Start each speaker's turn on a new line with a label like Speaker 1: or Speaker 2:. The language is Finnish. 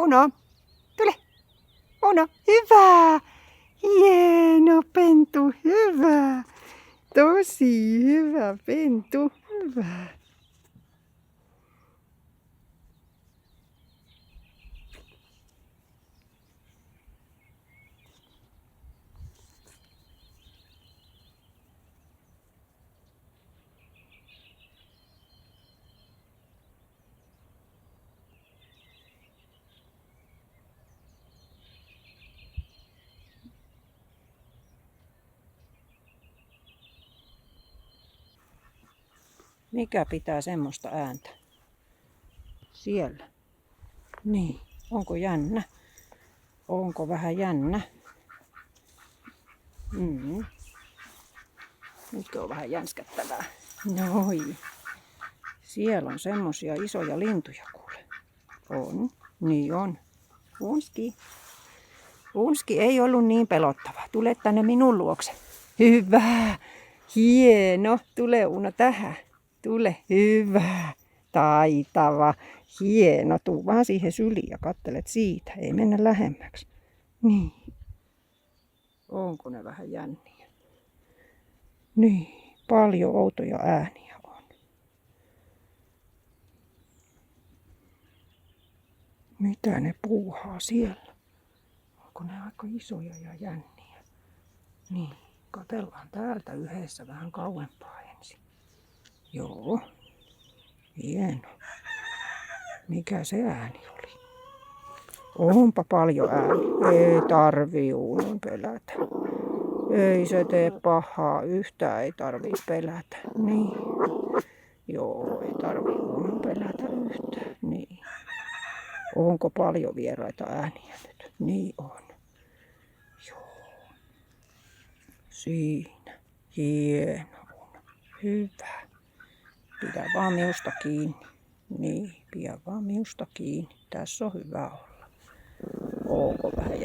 Speaker 1: Uno, tule. Uno, hyvä. Hieno pentu, hyvä. Tosi hyvä pentu, hyvä. Mikä pitää semmoista ääntä? Siellä. Niin. Onko jännä? Onko vähän jännä? Nytkö on vähän jänskättävää? Noin. Siellä on semmosia isoja lintuja kuule. On. Niin on. Unski. Unski ei ollut niin pelottava. Tule tänne minun luokse. Hyvä. Hieno. Tule Uno tähän. Tule. Hyvä. Taitava. Hieno. Tuu vaan siihen syliin ja kattelet siitä. Ei mennä lähemmäksi. Niin. Onko ne vähän jänniä? Niin. Paljon outoja ääniä on. Mitä ne puuhaa siellä? Onko ne aika isoja ja jänniä? Niin. Katellaan täältä yhdessä vähän kauempaa ensin. Joo. Hieno. Mikä se ääni oli? Onpa paljon ääni. Ei tarvii Unon pelätä. Ei se tee pahaa. Yhtään ei tarvii pelätä. Niin. Joo, ei tarvii Unon pelätä yhtään. Niin. Onko paljon vieraita ääniä nyt? Niin on. Joo. Siinä. Hieno Uno. Hyvä. Pidä vaan minusta kiinni. Niin, pidä vaan minusta kiinni. Tässä on hyvä olla. Onko vähän